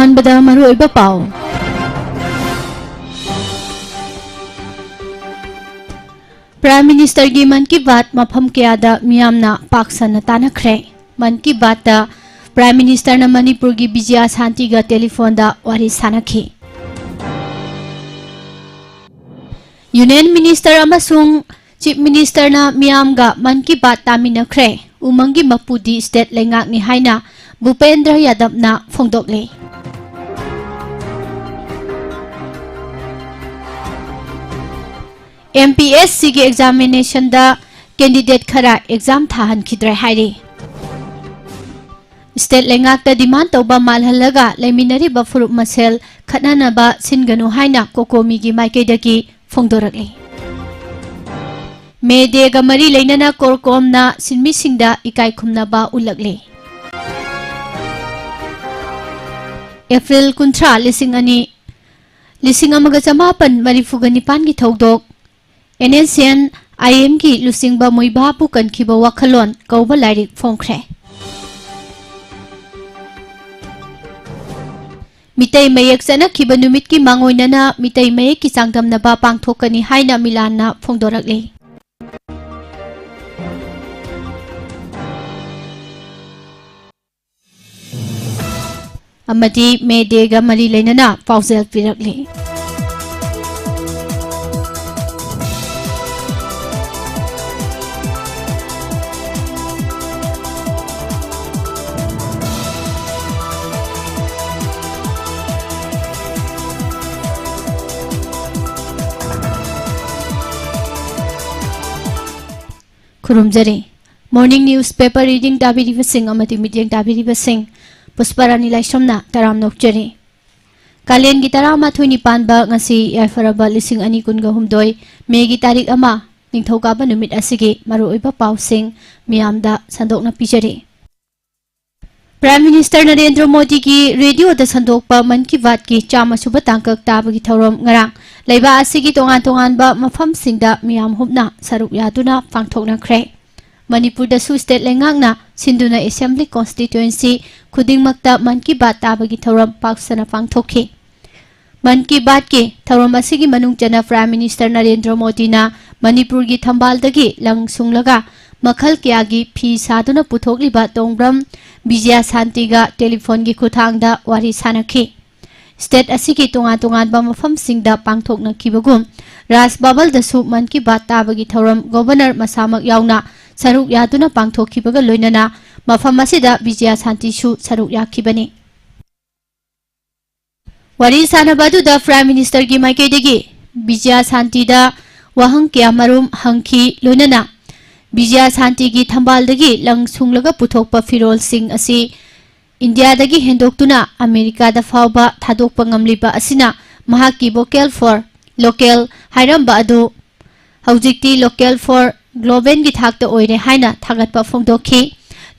अहानबदा मरुओइबा पाव prime minister की मन की बात मफम कयादा मियामना पाकसन तानखरे मन की बात प्राइम मिनिस्टर न मणिपुर की विजया शांति गा टेलीफोन दा वारी सानखी यूनियन मिनिस्टर अमसुंग चीफ मिनिस्टर न मियाम गा मन की बात तामिनखरे उमंगी मपुदी स्टेट लेंगाकनी हाइना भूपेंद्र यादव ना फोंदोकले MPSC के एग्जामिनेशन दा कैंडिडेट खरा एग्जाम थाहन खिद्रे हाइरे स्टेट लेंगाक दा डिमांड तौबा मालहलगा लेमिनरी बफुरुप मसेल खतनानबा सिनगनु हाइना कोकोमी की माइकेदगी फोंदोरकले मे देगा मरी लेनना कोरकोमना सिनमी सिंगदा इकाई खुमनबा उलगले एप्रिल कुंट्रा लिसिंग अमगा चमापन मरीफुगा निपान की थौदोक NNCN IM की लुसिंगबा मुइबापु कनखिबा वखलोन कौबा लाइरिक फोंख्रे मितै मयक चनखिबा नुमित की मांगोइनना मितै मयक की चांगदमनबा पांगथोकनी हाइना मिलानना फोंदोरकले अमदी मे देगा मरी लेनना पाउजेल पिरकले खुरुमजरे मॉर्निंग न्यूज पेपर रीडिंग ताबिरिबा सिंह अमदी मीडियम ताबिरिबा सिंह पुष्परानी लाइसमना तराम नोकजरे कालेन की तरामाथुनी पानबा ngasi याफरबा लिसिंग अनि कुनगा हुमदोय मेगी तारीख अमा निंथौकाबा नुमित असिगे मरुओइबा पाउसिंग मियामदा संदोकना पिजरे प्राइम मिनिस्टर नरेंद्र मोदी की रेडियो द संदोकपा मन की बात की चामसुबा तांकक ताबगी थौरम ngara leiba asigi tongan tongan ba mafam singda miyam humna saruk yaduna pangthokna khre manipur da su state lengakna sinduna assembly constituency khudingmakta man ki baat tabagi thoram paksana pangthokhi man ki baat ke thoram asigi manung jana prime minister narendra modi na manipur gi thambal dagi lang sunglaga makhal kya gi phi saduna puthokliba tongbram bijaya shanti ga telephone gi khuthangda wari sanakhi state असिकी तोंगा तोंगान बा मफम सिंगदा पांगथोकना किबगुम राज बाबल दसु मन की बात ताबगी थौरम governor मसामक यावना सरुक यादुना पांगथोखिबगा लोइनना मफम असिदा विजया शांति सु सरुक याखिबनी वरी सानबादुदा प्राइम मिनिस्टर की माइकेदगी विजया शांति दा वहंग क्या मरुम हंखी लोइनना विजया शांति की थंबालदगी लंग सुंगलगा पुथोकपा फिरोल सिंह असि इंडिया दगी हेंदोक्तुना अमेरिका दा फावबा थादोकपा ngamliba asina mahaki vocal for local hairamba adu haujikti local for global gi thakta oire haina thagatpa phongdokhi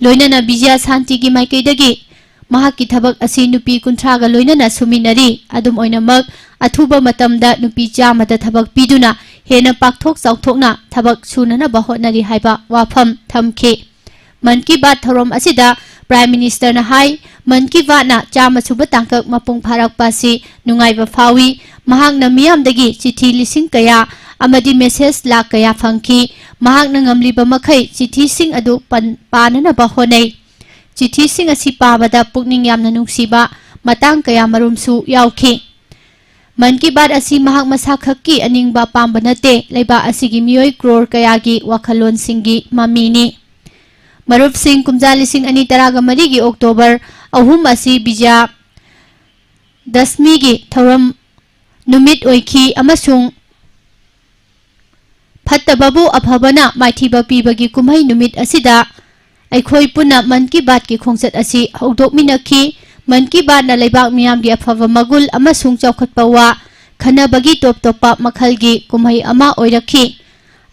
loinana bijaya shanti gi maikei dagi mahaki thabak asi nupi kunthra ga loinana suminari adum oinamak athuba matamda nupi chama da thabak piduna hena pakthok chauthokna thabak sunana ba hotnari haiba wafam thamkhi मन की बात थौरम असिदा prime minister न high मन की बात ना चाम सुबह तांकक मपुंग फारक पासी नुंगाइबा फावी महाक न मियामदगी चिठी लिसिंग कया अमदी मेसेज लाख कया फंकी महाक न ngamliba मखै चिठी सिंग अदु पानना बहोनै चिठी सिंग असि पाबदा पुकनिंग यामना नुंगसिबा मतांग कया मरुमसु यावखि मन की बात असि महाक मसा खक्की अनिंगबा पांबा नते लेबा असिगी मियोय क्रोर कयागी वखलोन सिंगी ममीनी मरुप सिंह कुमजा लिसिंग अनि तरागा मरी की अक्टोबर अहुम असि बिजा दशमी की थौरम नुमित ओइखी अमसुंग फत्तबबु अफबना माइथीबा पीबगी कुमहै नुमित असिदा अखोई पुना मन की बात की खोंगसत असि हौदोकमिनखी मन की बात न लेबाक मियाम की अफब मगुल अमसुंग चौखटपा वा खनबगी टोप टोपा मखलगी कुमहै अमा ओइरखी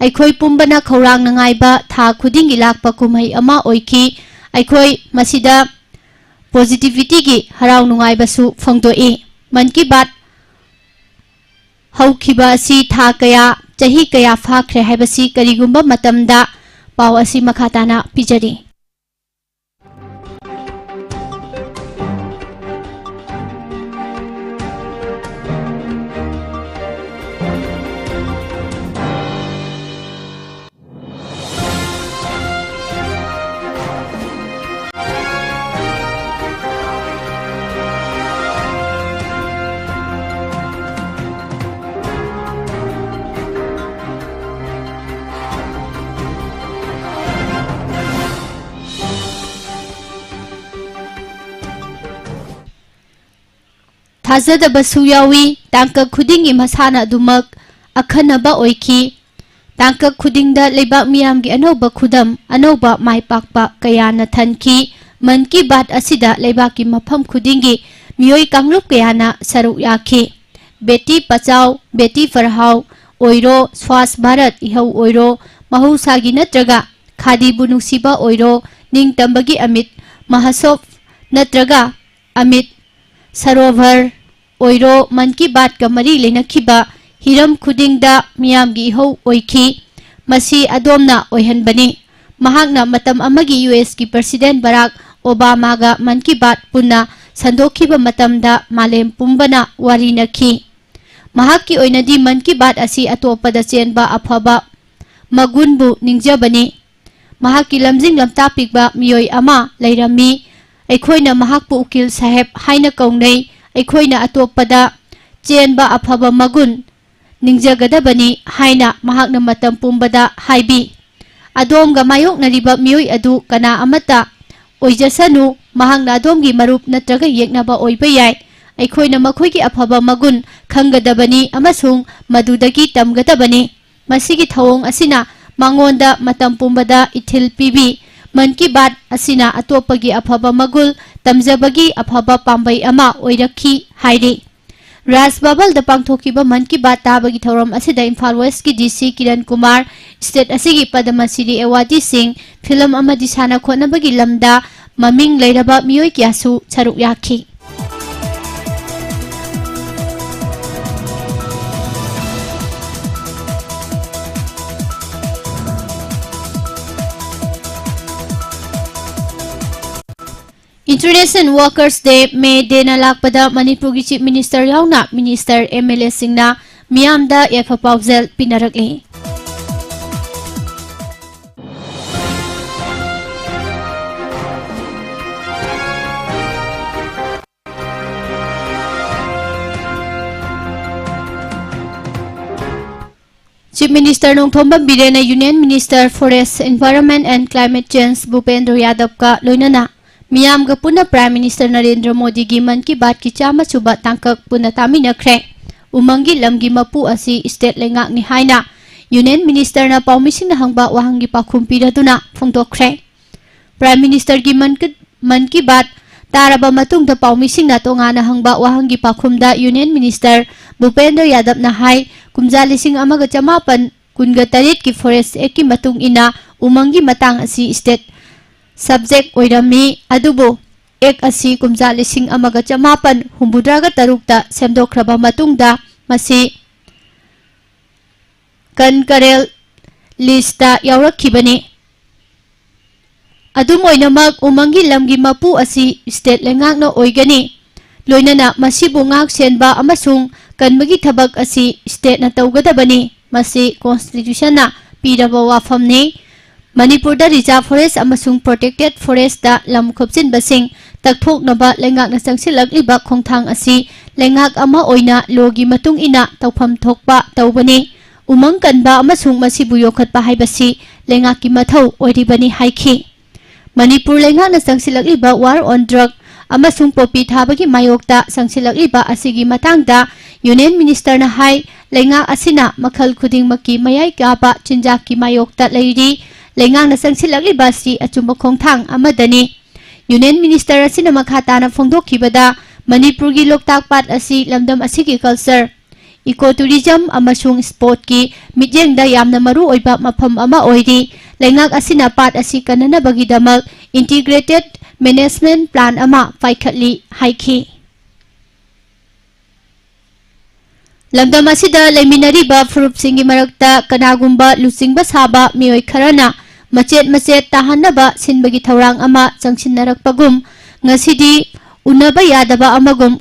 अखोई पुंबना खौरांग नंगाइबा था खुदिंगी लाकपा कुमहै अमा ओइखी अखोई मसिदा पॉजिटिविटी की हराव नुंगाइबसु फोंदोई मन की बात हौखिबा असि था कया चही कया फाख्रे हाइबसि करिगुंबा मतमदा पाव असि मखाताना पिजरी थाजदबसु यावी तांकक खुदिंगी मसाना अदुमक अखनबा ओइखी तांकक खुदिंगदा लेबाक मियामगी अनौबा खुदम अनौबा माइपाकपा कयाना थनखी मन की बात असिदा लेबाकी मफम खुदिंगी मियोई कांगलुप कयाना सरुक याखी बेटी बचाओ बेटी पढ़ाओ ओइरो स्वास्थ्य भारत इहौ ओइरो महौसागी नत्रगा खादीबु नुसिबा ओइरो निंगतंबगी अमित महासोफ नत्रगा अमित सरोवर ओइरो मन की बात का मरी लेनखिबा हिरम खुदिंगदा मियामगी इहौ ओइखी मसी अदोमना ओइहनबनी महागना मतम अमगी यूएस की प्रेसिडेंट बराक ओबामागा मन की बात पुन्ना संदोखिबा मतमदा मालेम पुंबना वारी नखी महाकी ओइनदी मन की बात असी अतोपदा चेनबा अफबा मगुनबु निंगजबनी महाकी लमजिंग लमतापिकबा मियोय अमा लैरमी अखोइना महाकपु उकिल साहेब हाइना कौनै अखोइना अतोपदा चेनबा अफबा मगुन निंगजगदबनी हाइना महाकना मतम पुंबदा हाइबी अदोमगा मायोकनरिबा मियोय अदु कना अमता ओइजसनु महाकना अदोमगी मरुप नत्रगा येकनबा ओइबा याय अखोइना मखोइगी अफबा मगुन खंगदबनी अमसुंग मदुदगी तमगदबनी मसिगी थवोंग असिना मांगोंदा मतम पुंबदा इथिल पीबी मन की बात असिना अतोपगी अफबा मगुल तमजबगी अफबा पांबै अमा ओइरखी हाइरी राज बबल द पांगथोखिबा मन की बात ताबगी थौरम असिदा इम्फाल वेस्ट की डीसी किरण कुमार स्टेट असिगी पद्मश्री एवार्डी सिंह फिल्म अमदी साना खोनबगी लमदा ममिंग लैरबा मियोय क्यासु सरुक याखी इंटरनेशनल वर्कर्स डे मे देना लाकपदा मणिपुर की चीफ मिनिस्टर याउना मिनिस्टर एमएलए सिंगना मियामदा याफा पाउजेल पिनरकले chief minister Nongthombam Biren union minister forest environment and climate change Bhupender Yadav का लोइनना मियाम गा पुनः प्राइम मिनिस्टर नरेंद्र मोदी की मन की बात की चामा सुबह तांकक पुनः तामिनख्रे उमंगी लमगी मपु असि स्टेट लेंगाकनि हाइना यूनियन मिनिस्टर ना पाउमिसिंग हंगबा वहांगी पाखुम पिरदुना फोंदोख्रे प्राइम मिनिस्टर की मन की बात तारबा मतुंग पाउमिसिंग ना तोंगाना हंगबा वहांगी पाखुमदा यूनियन मिनिस्टर भूपेंद्र यादव ना हाई कुमजा लिसिंग अमगा चमापन कुनगा तरेट की फॉरेस्ट एक्ट की मतुंग इना उमंगी मतंग असि स्टेट सब्जेक्ट ओइरमी अदुबो एक असि कुमजा लिसिंग अमगा चमापन हुंबुद्रागा तरुकता सेमदोख्रबा मतुंगदा मसी कनकरेल लिस्टा यावरखिबनी अदुम ओइनमक उमंगी लमगी मपु असि state लेंगाकना ओइगनी लोइनना मसिबु ngak senba amasung kanbagi thabak asi state na tawgadabani masi constitution na piraba wafamni Manipur da reserve forest amasung protected forest da lam khopchin basing takthok naba lengak na sangsilak liba khongthang asi lengak ama oina logi matung ina tawpham thokpa tawbani umang kanba amasung masibu yokhatpa haibasi lengak ki mathau oiribani haikhi Manipur lengak na sangsilak liba war on drug amasung popi thabagi mayokta sangsilak liba asigi matangda union minister na hai lengak asina makhal khuding maki mayai kaba chinjak ki mayokta leiri lengang na sangsilak liba si achumba khongthang amadani union minister asina makhata na phongdokhibada manipur gi loktak pat asi lamdam asigi culture ecotourism amasung sport ki mijeng da yamna maru oiba mafam ama oiri lengak asina pat asi kanana bagi damak integrated management plan ama paikhatli haikhi lamdam asida leminariba furup singi marakta kanagumba lusingba saba mioi kharana macet macet tahanaba sinbagi thorang ama changsinnarakpagum ngasidi unaba yadaba amagum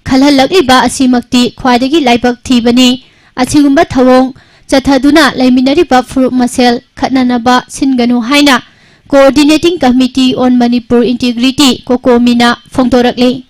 khalhalakiba asimakti khwadagi laibak thibani achigumba thawong chathaduna leminariba furup masel khatnanaba singanu haina coordinating committee on Manipur integrity kokomina phongdorakle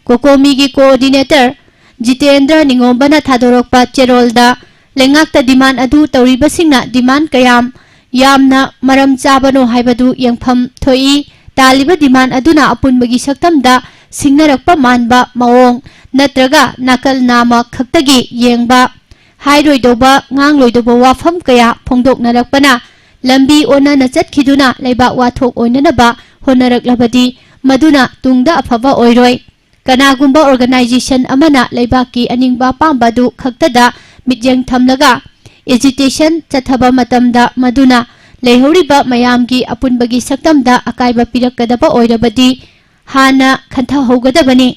kokomi gi coordinator Jitendra Ningombana thadorokpa cherolda lengakta demand adu tawribasingna demand kayam yamna maram chabano haibadu yangpham thoi taliba demand aduna apunbagi saktamda ꯁꯤꯡꯅꯔꯛꯄ ꯃꯥꯟꯕ ꯃꯑꯣꯡ ꯅꯠꯇ꯭ꯔꯒ ꯅꯥꯀꯜ ꯅꯥꯝꯃ ꯈꯛꯇꯒꯤ ꯌꯦꯡꯕ ꯍꯥꯏꯔꯣꯏꯗꯧꯕ ꯉꯥꯡꯂꯣꯏꯗꯧꯕ ꯋꯥꯐꯝ ꯀꯌꯥ ꯐꯣꯡꯗꯣꯛꯅꯔꯛꯄꯅ ꯂꯝꯕꯤ ꯑꯣꯟꯅꯅ ꯆꯠꯈꯤꯗꯨꯅ ꯂꯩꯕꯥꯛ ꯋꯥꯊꯣꯛ ꯑꯣꯏꯅꯅꯕ ꯍꯣꯠꯅꯔꯛꯂꯕꯗꯤ ꯃꯗꯨꯅ ꯇꯨꯡꯗ ꯑꯐꯕ ꯑꯣꯏꯔꯣꯏ ꯀꯅꯥꯒꯨꯝꯕ ꯑꯣꯔꯒꯅꯥꯏꯖꯦꯁꯟ ꯑꯃꯅ ꯂꯩꯕꯥꯛꯀꯤ ꯑꯅꯤꯡꯕ ꯑꯄꯥꯝꯕ ꯑꯗꯨ ꯈꯛꯇꯗ ꯃꯤꯠꯌꯦꯡ ꯊꯝꯂꯒ ꯑꯦꯖꯤꯇꯦꯁꯟ ꯆꯠꯊꯕ ꯃꯇꯝꯗ ꯃꯗꯨꯅ ꯂꯩꯍꯧꯔꯤꯕ ꯃꯌꯥꯝꯒꯤ ꯑꯄꯨꯟꯕꯒꯤ ꯁꯛꯇꯝꯗ ꯑꯀꯥꯏꯕ ꯄꯤꯔꯛꯀꯗꯕ ꯑꯣꯏꯔꯕꯗꯤ ꯍꯥꯟꯅ ꯈꯟꯊꯍꯧꯒꯗꯕꯅꯤ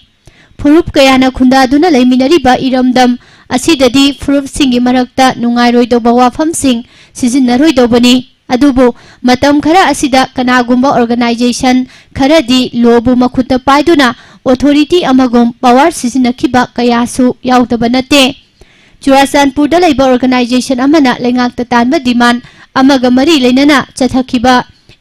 ꯐꯨꯔꯨꯞ ꯀꯌꯥꯅ ꯈꯨꯟꯗꯥꯗꯨꯅ ꯂꯩꯃꯤꯟꯅꯔꯤꯕ ꯏꯔꯝꯗꯝ ꯑꯁꯤꯗꯗꯤ ꯐꯨꯔꯨꯞꯁꯤꯡꯒꯤ ꯃꯔꯛꯇ ꯅꯨꯡꯉꯥꯏꯔꯣꯏꯗꯧꯕ ꯋꯥꯐꯝꯁꯤꯡ ꯁꯤꯖꯤꯟꯅꯔꯣꯏꯗꯧꯕꯅꯤ ꯑꯗꯨꯕꯨ ꯃꯇꯝ ꯈꯔ ꯑꯁꯤꯗ ꯀꯅꯥꯒꯨꯝꯕ ꯑꯣꯔꯒꯅꯥꯏꯖꯦꯁꯟ ꯈꯔꯗꯤ ꯂꯣꯕꯨ ꯃꯈꯨꯠꯇ ꯄꯥꯏꯗꯨꯅ ꯑꯣꯊꯣꯔꯤꯇꯤ ꯑꯃꯒꯨꯝ ꯄꯥꯋꯔ ꯁꯤꯖꯤꯟꯅꯈꯤꯕ ꯀꯌꯥꯁꯨ ꯌꯥꯎꯗꯕ ꯅꯠꯇꯦ ꯆꯨꯔꯥꯆꯥꯟꯄꯨꯔꯗ ꯂꯩꯕ ꯑꯣꯔꯒꯅꯥꯏꯖꯦꯁꯟ ꯑꯃꯅ ꯂꯩꯉꯥꯛꯇ ꯇꯥꯟꯕ ꯗꯤꯃꯥꯟ ꯑꯃꯒ ꯃꯔꯤ ꯂꯩꯅꯅ ꯆꯠꯊꯈꯤꯕ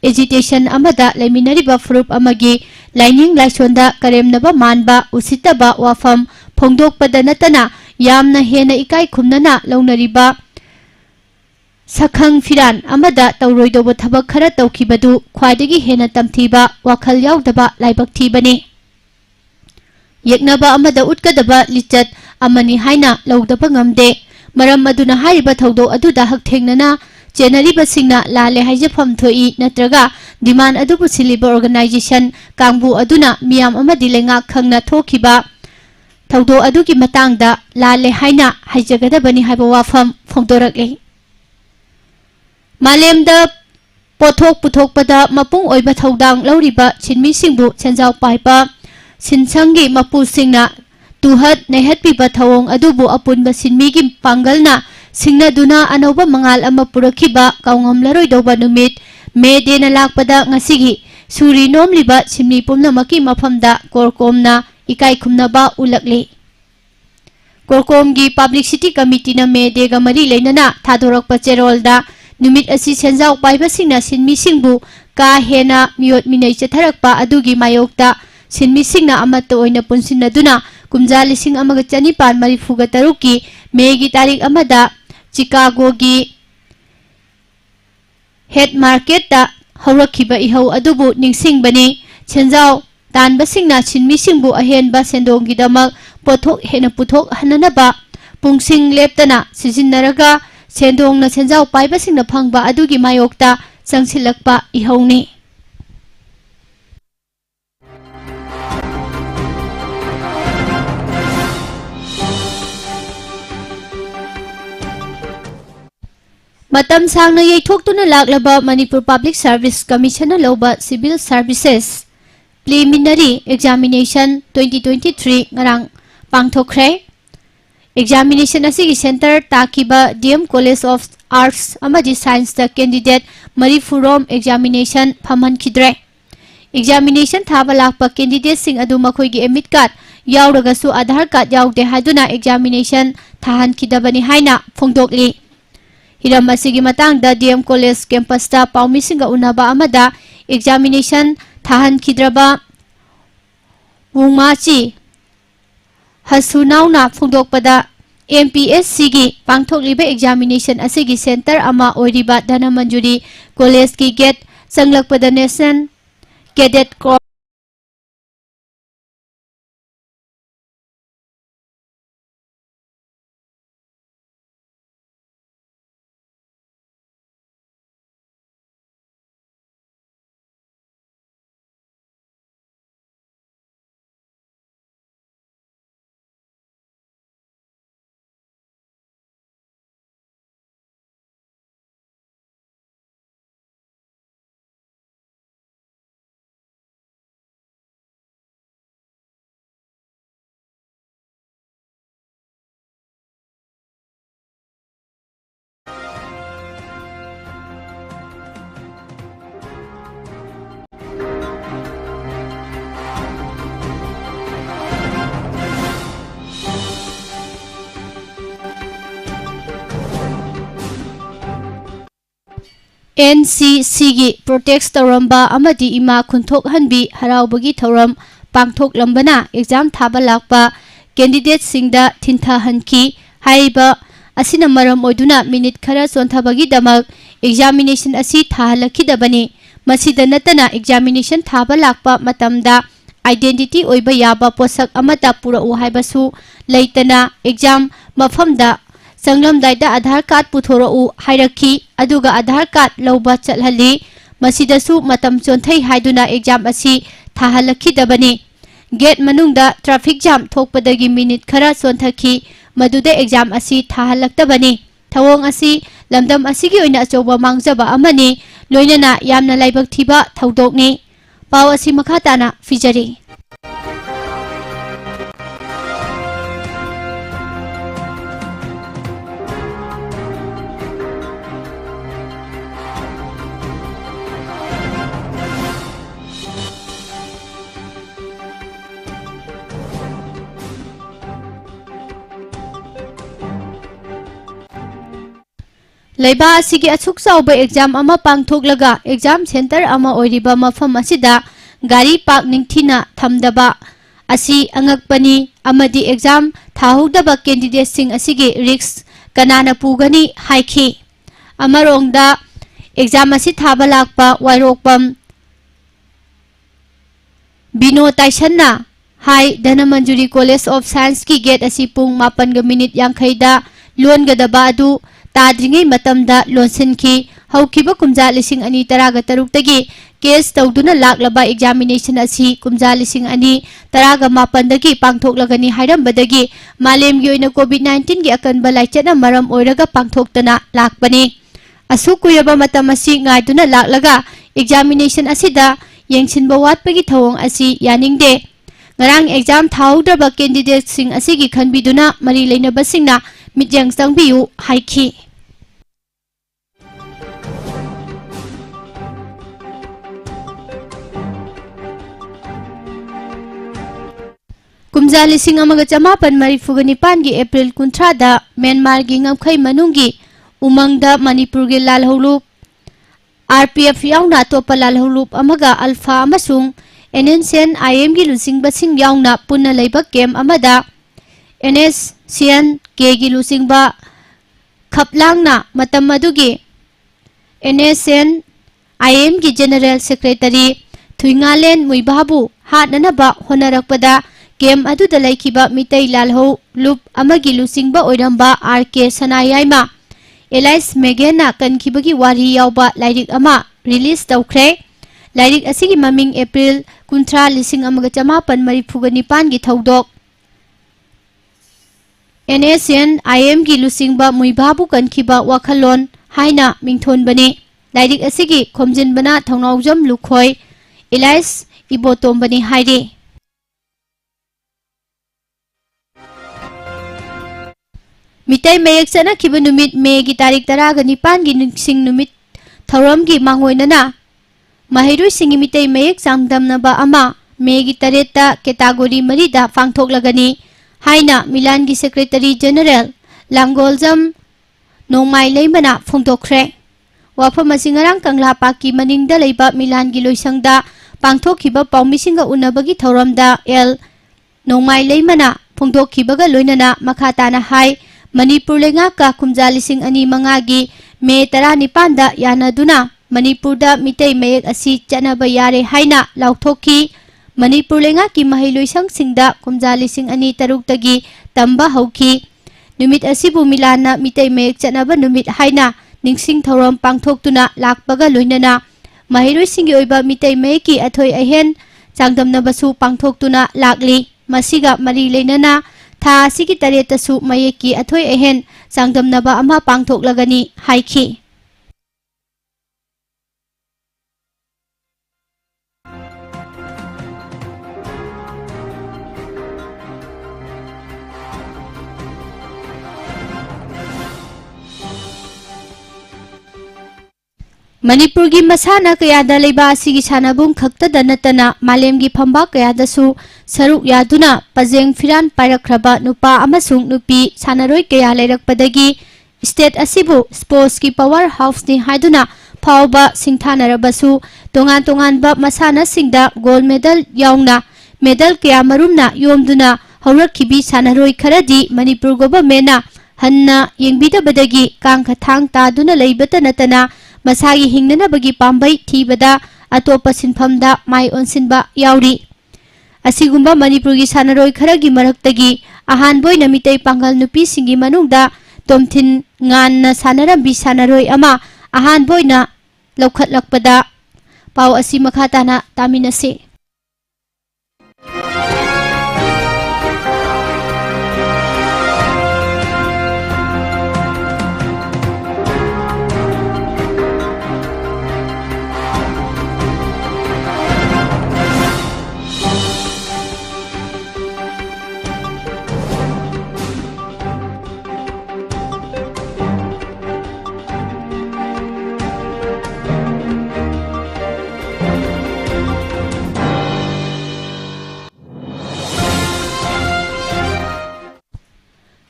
ꯑꯦꯖꯤꯇꯦꯁꯟ ꯑꯃꯗ ꯂꯩꯃꯤꯟꯅꯔꯤꯕ ꯐꯨꯔꯨꯞ ꯑꯃꯒꯤ ꯂꯥꯏꯅꯤꯡ ꯂꯥꯏꯁꯣꯟꯗ ꯀꯔꯦꯝꯅꯕ ꯃꯥꯟꯕ ꯎꯁꯤꯠꯇꯕ ꯋꯥꯐꯝ ꯐꯣꯡꯗꯣꯛꯄꯗ ꯅꯠꯇꯅ ꯌꯥꯝꯅ ꯍꯦꯟꯅ ꯏꯀꯥꯏ ꯈꯨꯝꯅꯅ ꯂꯧꯅꯔꯤꯕ ꯁꯈꯪ ꯐꯤꯔꯥꯟ ꯑꯃꯗ ꯇꯧꯔꯣꯏꯗꯧꯕ ꯊꯕꯛ ꯈꯔ ꯇꯧꯈꯤꯕꯗꯨ ꯈ꯭ꯋꯥꯏꯗꯒꯤ ꯍꯦꯟꯅ ꯇꯝꯊꯤꯕ ꯋꯥꯈꯜ ꯌꯥꯎꯗꯕ ꯂꯥꯏꯕꯛ ꯊꯤꯕꯅꯤ ꯌꯦꯛꯅꯕ ꯑꯃꯗ ꯎꯠꯀꯗꯕ ꯂꯤꯆꯠ ꯑꯃꯅꯤ ꯍꯥꯏꯅ ꯂꯧꯗꯕ ꯉꯝꯗꯦ ꯃꯔꯝ ꯑꯗꯨꯅ ꯍꯥꯏꯔꯤꯕ ꯊꯧꯗꯣꯛ ꯑꯗꯨꯗ ꯍꯛꯊꯦꯡꯅꯅ ꯆꯦꯟꯅꯔꯤꯕꯁꯤꯡꯅ ꯂꯥꯜꯂꯦ ꯍꯥꯏꯖꯐꯝ ꯊꯣꯛꯏ ꯅꯠꯇ꯭ꯔꯒ ꯗꯤꯃꯥꯟ ꯑꯗꯨꯕꯨ ꯁꯤꯜꯂꯤꯕ ꯑꯣꯔꯒꯅꯥꯏꯖꯦꯁꯟ ꯀꯥꯡꯕꯨ ꯑꯗꯨꯅ ꯃꯤꯌꯥꯝ ꯑꯃꯗꯤ ꯂꯩꯉꯥꯛ ꯈꯪꯅ ꯊꯣꯛꯈꯤꯕ ꯊꯧꯗꯣꯛ ꯑꯗꯨꯒꯤ ꯃꯇꯥꯡꯗ ꯂꯥꯜꯂꯦ ꯍꯥꯏꯅ ꯍꯥꯏꯖꯒꯗꯕꯅꯤ ꯍꯥꯏꯕ ꯋꯥꯐꯝ ꯐꯣꯡꯗꯣꯔꯛꯂꯤ ꯃꯥꯂꯦꯝꯗ ꯄꯣꯠꯊꯣꯛ ꯄꯨꯊꯣꯛꯄꯗ ꯃꯄꯨꯡ ꯑꯣꯏꯕ ꯊꯧꯗꯥꯡ ꯂꯧꯔꯤꯕ ꯁꯤꯟꯃꯤꯁꯤꯡꯕꯨ ꯁꯦꯟꯖꯥꯎ ꯄꯥꯏꯕ ꯁꯤꯟꯁꯪꯒꯤ ꯃꯄꯨꯁꯤꯡꯅ ꯇꯨꯍꯠ ꯅꯩꯍꯠꯄꯤꯕ ꯊꯧꯑꯣꯡ ꯑꯗꯨꯕꯨ ꯑꯄꯨꯟꯕ ꯁꯤꯟꯃꯤꯒꯤ ꯄꯥꯡꯒꯜꯅ ꯁꯤꯡꯅꯗꯨꯅ ꯑꯅꯧꯕ ꯃꯉꯥꯜ ꯑꯃ ꯄꯨꯔꯛꯈꯤꯕ ꯀꯥꯎꯉꯝꯂꯔꯣꯏꯗꯧꯕ ꯅꯨꯃꯤꯠ ꯃꯦ ꯗꯦꯅ ꯂꯥꯛꯄꯗ ꯉꯁꯤꯒꯤ ꯁꯨꯔꯤ ꯅꯣꯝꯂꯤꯕ ꯁꯤꯟꯃꯤ ꯄꯨꯝꯅꯃꯛꯀꯤ ꯃꯐꯝꯗ ꯀꯣꯔꯀꯣꯝꯅ ꯏꯀꯥꯏ ꯈꯨꯝꯅꯕ ꯎꯠꯂꯛꯂꯤ ꯀꯣꯔꯀꯣꯝꯒꯤ ꯄꯕ꯭ꯂꯤꯁꯤꯇꯤ ꯀꯃꯤꯇꯤꯅ ꯃꯦ ꯗꯦꯒ ꯃꯔꯤ ꯂꯩꯅꯅ ꯊꯥꯗꯣꯔꯛꯄ ꯆꯦꯔꯣꯜꯗ ꯅꯨꯃꯤꯠ ꯑꯁꯤ ꯁꯦꯟꯖꯥꯎ ꯄꯥꯏꯕꯁꯤꯡꯅ ꯁꯤꯟꯃꯤꯁꯤꯡꯕꯨ ꯀꯥ ꯍꯦꯟꯅ ꯃꯤꯑꯣꯠ ꯃꯤꯅꯩ ꯆꯠꯊꯔꯛꯄ ꯑꯗꯨꯒꯤ ꯃꯥꯌꯣꯛꯇ ꯁꯤꯟꯃꯤꯁꯤꯡꯅ ꯑꯃꯠꯇ ꯑꯣꯏꯅ ꯄꯨꯟꯁꯤꯟꯅꯗꯨꯅ ꯀꯨꯝꯖꯥ 1946ꯀꯤ ꯃꯦꯒꯤ ꯇꯥꯔꯤꯛ ꯑꯃꯗ ꯆꯤꯀꯥꯒꯣꯒꯤ ꯍꯦꯠ ꯃꯥꯔꯀꯦꯠꯇ ꯍꯧꯔꯛꯈꯤꯕ ꯏꯍꯧ ꯑꯗꯨꯕꯨ ꯅꯤꯡꯁꯤꯡꯕꯅꯤ ꯁꯦꯟꯖꯥꯎ ꯇꯥꯟꯕꯁꯤꯡꯅ ꯁꯤꯟꯃꯤꯁꯤꯡꯕꯨ ꯑꯍꯦꯟꯕ ꯁꯦꯟꯗꯣꯡꯒꯤꯗꯃꯛ ꯄꯣꯠꯊꯣꯛ ꯍꯦꯟꯅ ꯄꯨꯊꯣꯛꯍꯟꯅꯕ ꯄꯨꯡꯁꯤꯡ ꯂꯦꯞꯇꯅ ꯁꯤꯖꯤꯟꯅꯔꯒ ꯁꯦꯟꯗꯣꯡꯅ ꯁꯦꯟꯖꯥꯎ ꯄꯥꯏꯕꯁꯤꯡꯅ ꯐꯪꯕ ꯑꯗꯨꯒꯤ ꯃꯥꯌꯣꯛꯇ ꯆꯪꯁꯤꯜꯂꯛꯄ ꯏꯍꯧꯅꯤ ꯃꯇꯝ ꯁꯥꯡꯅ ꯌꯩꯊꯣꯛꯇꯨꯅ ꯂꯥꯛꯂꯕ ꯃꯅꯤꯄꯨꯔ ꯄꯕ꯭ꯂꯤꯛ ꯁꯔꯚꯤꯁ ꯀꯃꯤꯁꯟꯅ ꯂꯧꯕ ꯁꯤꯚꯤꯜ ꯁꯔꯚꯤꯁꯦꯁ ꯄ꯭ꯔꯤꯂꯤꯃꯤꯅꯔꯤ ꯑꯦꯛꯖꯥꯃꯤꯅꯦꯁꯟ 2023 ꯉꯔꯥꯡ ꯄꯥꯡꯊꯣꯛꯈ꯭ꯔꯦ ꯑꯦꯛꯖꯥꯃꯤꯅꯦꯁꯟ ꯑꯁꯤꯒꯤ ꯁꯦꯟꯇꯔ ꯇꯥꯈꯤꯕ ꯗꯤꯑꯦꯝ ꯀꯣꯂꯦꯖ ꯑꯣꯐ ꯑꯥꯔꯠꯁ ꯑꯃꯗꯤ ꯁꯥꯏꯟꯁꯇ ꯀꯦꯟꯗꯤꯗꯦꯠ 40 ꯔꯣꯝ ꯑꯦꯛꯖꯥꯃꯤꯅꯦꯁꯟ ꯐꯝꯍꯟꯈꯤꯗ꯭ꯔꯦ ꯑꯦꯛꯖꯥꯃꯤꯅꯦꯁꯟ ꯊꯥꯕ ꯂꯥꯛꯄ ꯀꯦꯟꯗꯤꯗꯦꯠꯁꯤꯡ ꯑꯗꯨ ꯃꯈꯣꯏꯒꯤ ꯑꯦꯗꯃꯤꯠ ꯀꯥꯔꯗ ꯌꯥꯎꯔꯒꯁꯨ ꯑꯙꯥꯔ ꯀꯥꯔꯗ ꯌꯥꯎꯗꯦ ꯍꯥꯏꯗꯨꯅ ꯑꯦꯛꯖꯥꯃꯤꯅꯦꯁꯟ ꯊꯥꯍꯟꯈꯤꯗꯕꯅꯤ ꯍꯥꯏꯅ ꯐꯣꯡꯗꯣꯛꯂꯤ हिरम असिगी मतांगदा डीएम कॉलेज कैंपसता पाउमिसिंगा उनबा अमदा एग्जामिनेशन थाहनखिद्रबा वुंगमाची हसुनाउना फुंदोकपदा एमपीएससी की पांगथोकलिबा एग्जामिनेशन असिगी सेंटर अमा ओइरिबा धनमंजुरी कॉलेज की गेट संगलकपदा नेशनल कैडेट कोर NCC की प्रोटेक्ट तौरंबा अमदी इमा खुंथोक हनबी हराउबगी थौरम पांगथोक लंबना एग्जाम थाबा लाकपा कैंडिडेट सिंगदा थिंथा हनकी हाइबा असिना मरम ओइदुना मिनिट खरा सोंथाबगी दमक एग्जामिनेशन असि थाहलखिदबनी मसिदा नतना एग्जामिनेशन थाबा लाकपा मतमदा आइडेंटिटी ओइबा याबा पोसक अमता पुरउ हाइबसु लेतना एग्जाम मफमदा संगलमदाइदा आधार कार्ड पुथोरउ हाइरखी अदुगा आधार कार्ड लौबा चलहली मसिदसु मतम चोन्थै हाइदुना एग्जाम असि थाहलखिदबनी गेट मनुंगदा ट्रैफिक जाम थोकपदगी मिनिट खरा सोन्थखी मदुदा एग्जाम असि थाहलक्तबनी थवोंग असि लमदम असिगी ओइना अचौबा मांगजबा अमनी लोइनना यामना लाइबक थिबा थौदोकनी पाव असि मखा ताना फिजरी लेबा असिगी अचुक चाउबा एग्जाम अमा पांगथोकलगा एग्जाम सेंटर अमा ओइरिबा मफम असिदा गाड़ी पाक निंगथिना थमदबा असि अंगकपनी अमदी एग्जाम थाहुदबा कैंडिडेट सिंग असिगी रिस्क कनाना पुगनी हाइखी अमरोंगदा एग्जाम असि थाबा लाकपा वाइरोकपम बिनो ताइसन्ना high Dhanamanjuri college of science की गेट असि पुंग 8 यांखैदा लोनगदबा अदु ताद्रिंगै मतमदा लोनसिनखी हौखिबा कुमजा लिसिंग अनि तरागा तरुक्तगी केस तौदुना लाक्लबा एग्जामिनेशन असि कुमजा लिसिंग अनि तरागा मापनदगी पांगथोकलगनी हाइरमबदगी मालेमगी ओइना कोविड-19 गी अकनबा लाइचना मरम ओइरगा पांगथोक्तना लाकपनी असु कुयबा मतम असि गाइदुना लाक्लगा एग्जामिनेशन असिदा येंगसिनबा वाटपगी थवोंग असि यानिंगदे ngarang exam thaudraba candidate sing asigi khanbiduna mari leinaba singna mityang changbiu haikhi kumja lising amaga chamapan mari fugani pangi april 19 da Myanmar gi ngamkhai manungi umangda Manipur gi lalholup RPF yauna topa lalholup amaga alpha amasung NNCN IM gi lusing basing yauna punna leiba kem amada NSCN ke gi lusing ba khaplangna matam adugi NSCN IM gi General Secretary Thuingalen Muibabu hatnana ba honarakpada kem adu da laikiba mitai lalho lup amagi lusing ba oiramba RK Sanayaima Elias Megena kankibagi wari yauba lairik ama release tawkhre lairik asigi maming April 1985 gi thaudok NSCN IM gi lusing ba muibabu kankhiba wakhalon haina mingthon bani lairik asigi khomjin bana thongnaujam lukhoi Elias ibotom bani hairi mitai mayek chana khiba numit me gi tarik 19 gi ningsing numit thoram gi mangoinana Mahirui singi mitai mayek sangdamnaba ama megi tareta category marida pangthoklagani haina Milan gi Secretary General Langoljam Nongmai leimana phongtokkhre wafam asingarang kangla paki maningda leiba Milan gi loisangda pangthokhiba pawmisinga unabagi thoramda L Nongmai leimana phongtokhibaga loinana makhatana hai Manipur lenga ka kumja lising ani manga gi me 19 da yanaduna Manipur da mitai mayek asi chanaba yare haina lauthokhi Manipur lenga ki mahiloisang singda kumja lising ani taruk tagi tamba hauki numit asibu milana mitai mayek chanaba numit haina ningsing thorom pangthoktuna lakpaga loinana mahiroi singi oiba mitai mayeki athoi ahen changdamnabasu pangthoktuna lakli masiga mari leinana tha asigi taretasu mayeki athoi ahen changdamnaba ama pangthoklagani haikhi Manipur gi masana kayada leiba asigi sanabung khaktada natana malem gi phamba kayadasu saruk yaduna pajeng firan pairakhraba nupa amasung nupi sanaroi kaya leirakpadagi state asibu sports ki power house ni haiduna phawba singthanarabasu tongan tongan ba masana singda gold medal yaungna medal kaya marumna yomduna haurakhibi sanaroi kharadi Manipur government hanna yengbidabadagi kangkhathang taduna leibata natana masagi hingnana bagi pambai thibada atopa sinphamda mai onsinba yauri असिगुम्बा Manipur की सानरोई खरगी मरक्तगी अहानबोइना मितै Pongal नुपी सिंगी मनुंगदा तोमथिन ngan sanarambी सानरोई अमा अहानबोइना लौखटलक्पदा पाव असि मखाताना तामिनसे।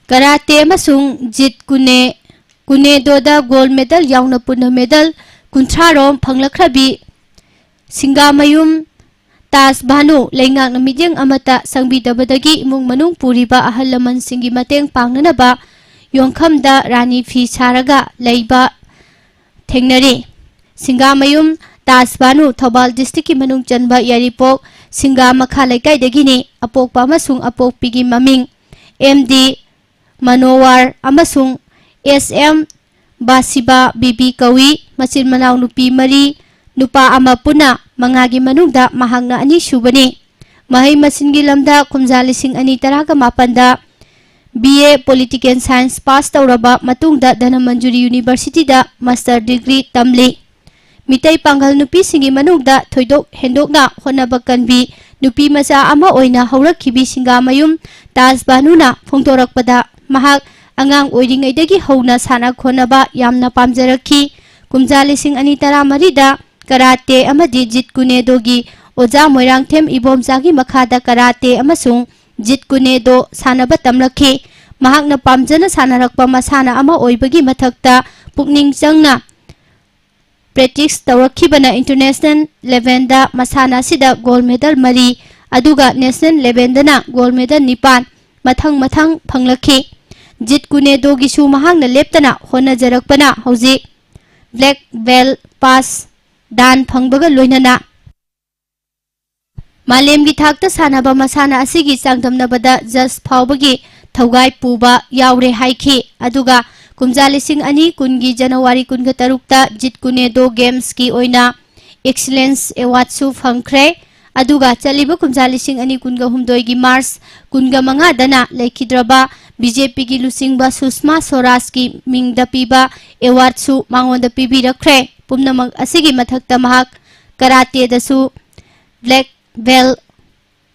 Karate अमसुंग जित कुनेदोदा gold medal याउना पुना medal 30 रोम फंगलखरबी सिंगामयुम ताज भानु लेंगाक मिडियंग अमता संबिदबदगी इमुंग मनुंग पुरीबा अहल लमन सिंगी mateंग पांगनबा योंखमदा रानी फी सारगा लेबा थेंगनरे। सिंगामयुम ताज Bhanu Thoubal district की मनुंग चनबा यारिपोक सिंगा मखा लेकाइदगिनी अपोकपा अमसुंग अपोकपीगी ममिंग एमडी मनोवार अमसुंग एसएम बासिबा बीबी कवी मचिन मनाव नुपी मरी नुपा अमा पुना मंगागी मनुंगदा महांगना अनि सुबनी। महै मसिनगी लमदा कुमजा 2018 BA Political Science पास तौरबा मतुंगदा धनमंजुरी यूनिवर्सिटी दा मास्टर डिग्री तमली। मितै पांगल नुपी सिंगी मनुंगदा थोइदोक हेंदोकना होनबा कनबी नुपी मचा अमा ओइना हौरखिबी सिंगामयुम ताज बानुना फोंदोरकपदा महाक अंगांग ओइरिंगैदगी हौना साना खोनबा यामना पामजरखी। कुमजा 2013 दा कराटे अमदी जित कुनेदोगी ओजा मोइरांगथेम इबोमजागी मखादा कराटे अमसुंग जित कुनेदो सानबा तमलखी। महाकना पामजना सानरकपा मसाना अमा ओइबगी मथक्ता पुकनिंग चंगना प्रैक्टिस तौरखिबना इंटरनेशनल लेवल दा मसाना सिदा गोल्ड मेडल मरी अदुगा नेशनल लेवल दना गोल्ड मेडल 9 मथंग फंगलखी। जित कुनेदोगिसु महांगना लेप्तना होनजरकपना हौजी ब्लैक बेल्ट पास दान फंगबगा लोइनना मालेमगी थाकता सानबा मसाना असिगी चांगदमनबदा जज फावबगी थौगाई पुबा यावरे हाइखी। अदुगा कुमजा 2020 की जनवरी 23 जित कुनेदो गेम्स की ओइना एक्सीलेंस अवार्ड सु फंगख्रे। अदुगा चलिबा कुमजा 2023 की मार्च 15 दना लेखिद्रबा बीजेपी की लुसिंगबा सुषमा स्वराज की मिंगदा पीबा अवार्ड सु मांगोंदा पीबिरख्रे। पुमनमक असिगी मथक्ता महाक कराटे दसु ब्लैक बेल्ट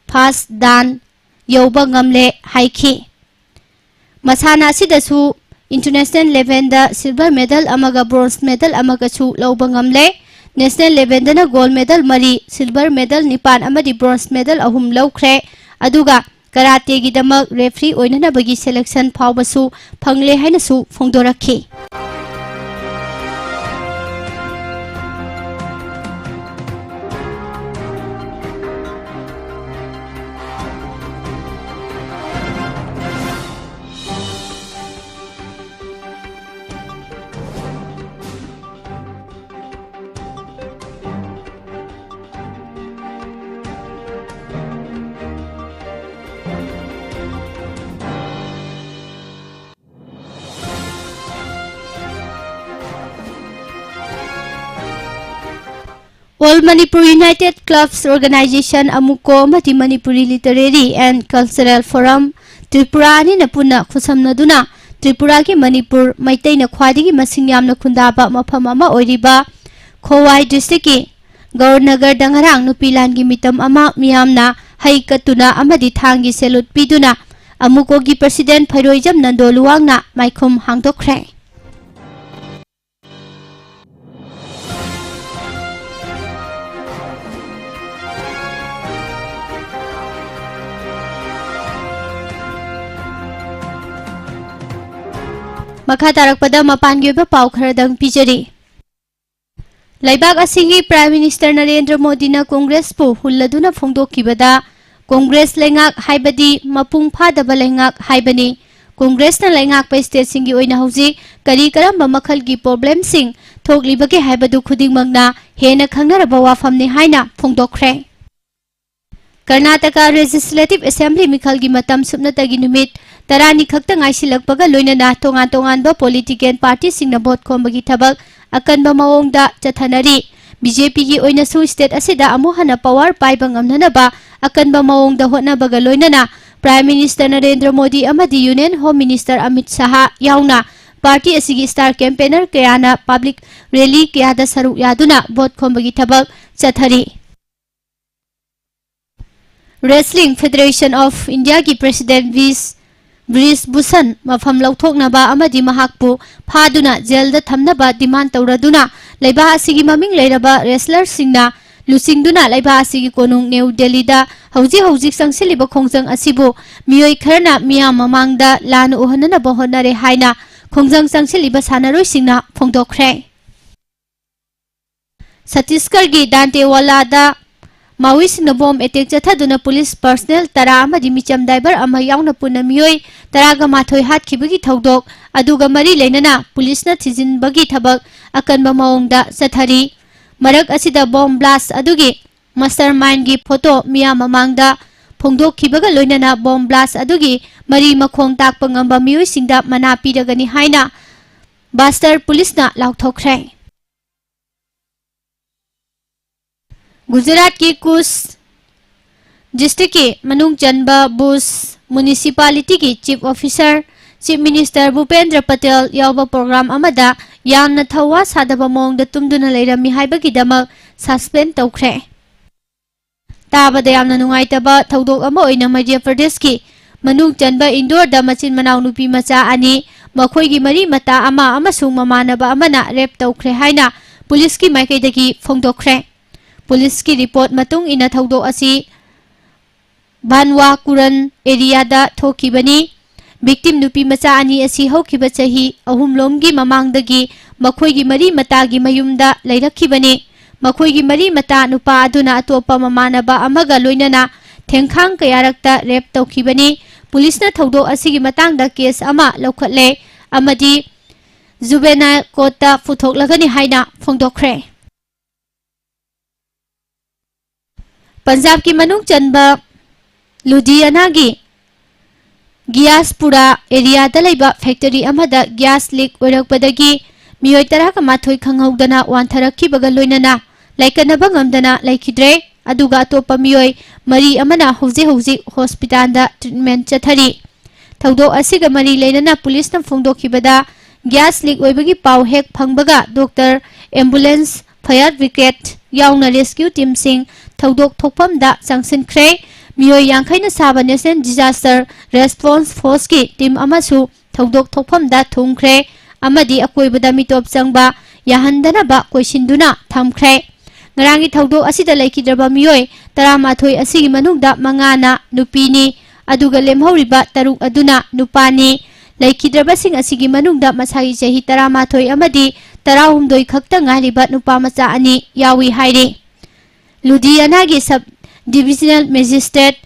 फास्ट दान यौबा ngamle हाइखी। मसाना सिदसु इंटरनेशनल लेवल दा सिल्वर मेडल अमगा ब्रोंज मेडल अमगासु लौबा ngamle। नेशनल लेवल दना गोल्ड मेडल मरी सिल्वर मेडल 9 अमदी ब्रोंज मेडल 3 लौख्रे। अदुगा कराटे की दमक रेफरी ओइननबगी सिलेक्शन फावबसु फंगले हाइनसु फोंदोरखी। All Manipur United Clubs Organization Amuko Mati Manipuri Literary and Cultural Forum Tripura ni napuna khusamnaduna Tripura ki Manipur Maitai na khwadigi masing yamna khundaba mafam ama oiriba Khowai district ki Gaurnagar dangarang nupilan gi mitam ama miyamna haikatuna amadi thangi salute piduna Amuko gi President Phairoijam Nandoluwangna maikhum hangdokkhre। मखा तारकपदा मपानगी ओइबा पाउ खरदंग पिजरी। लैबाक असिंगी prime minister Narendra Modi ना कांग्रेस पु हुल्लदुना फोंदोखिबदा कांग्रेस लेंगाक हाइबदी मपुंग फादबा लेंगाक हाइबनी। कांग्रेस ना लेंगाक पे state सिंगी ओइना हौजी करी करम मखल की problem Singh थोकलिबगे हाइबदु खुदिंगमंगना Hena खंगनरबा वाफमने हाइना फोंदोखरे। Karnataka Legislative Assembly Mikhal gi matam supnatagi numit tarani khakta ngaisilakpaga loinana tongan-tonganba political party singna vote khombagi thabak akanba maongda chathanari BJP gi oinasu state asida amu hana power paiba ngamnanaba akanba maongda hotnabaga loinana Prime Minister Narendra Modi amadi Union Home Minister Amit Shah yauna party asigi star campaigner kayana public rally kayada saruk yaduna vote khombagi thabak chathari Wrestling Federation of India ki President Vrish Bhushan mafam lauthoknaba amadi mahakpu phaduna jail da thamnaba demand tawraduna leiba asigi maming leiraba wrestler singna lusingduna leiba asigi konung New Delhi da hauji sangsiliba khongjang asibu miyoi kharna miyam mamangda lan uhanana bohonare haina khongjang sangsiliba sanaroi singna phongdokhre Chhattisgarh gi Dantewala da Maui singna bomb attack chathaduna police personnel tara amadi micham driver ama yauna puna miyoi taraga mathoi hatkibagi thodok aduga mari leinana police na thijinbagi thabak akanba maongda chathari marak asida bomb blast adugi mastermind gi photo miya mamangda phongdokhibaga loinana bomb blast adugi mari makhong takpa ngamba miyoi singda mana piragani haina Bastar police na laukthokre Gujarat ki Kuch district ki manung chanba Bush municipality ki chief officer chief minister Bhupendra Patel yawba program amada yamna thawa sadaba mongda tumduna leirami haibagi damak suspend tawkhre tabada yamna nungaitaba thodok ama oina Madhya Pradesh ki manung chanba Indore da machin manaw nupi macha ani makhoi gi mari mata ama amasung mamanaba amana rape tawkhre haina police ki maikaidagi phongdokhre Police ki report matung ina thodok asi Banwa Kuran area da thokibani victim nupi macha ani asi hokiba chahi ahumlom gi mamangdagi makhoi gi mari mata gi mayumda leirakhibani makhoi gi mari mata nupa aduna atopa mamanaba amaga loinana thengkhang kayarakta rape tawkhibani police na thodok asi gi matangda case ama lokhatle amadi juvenile court ta phuthok haina phongdokhre Punjab ki manung chanba Ludhiana gi Gyaspura area da leiba factory amada gas leak oirakpadagi miyoi taraka mathoi khanghaudana wantharakhibaga loinana laikanaba ngamdana laikhidre aduga atopa miyoi mari amana hauji hospital da treatment chathari thodok asiga mari leinana police na phongdokhibada gas leak oibagi pau hek phangbaga doctor ambulance fire brigade yauna rescue team sing thodok thokpham da changsinkhre miyoi yangkhaina saba national disaster response force ki team amasu thodok thokpham da thungkhre amadi akoibada mitop changba yahandana ba koisinduna thamkhre ngarangi thodok asida laikidraba miyoi taramathoi asigi manungda mangana nupini aduga lemhoriba taruk aduna nupani laikidraba sing asigi manungda masagi chahi taramathoi amadi tarahumdoi khakta ngariba nupa macha ani yawi haire Ludhiana gi sub divisional magistrate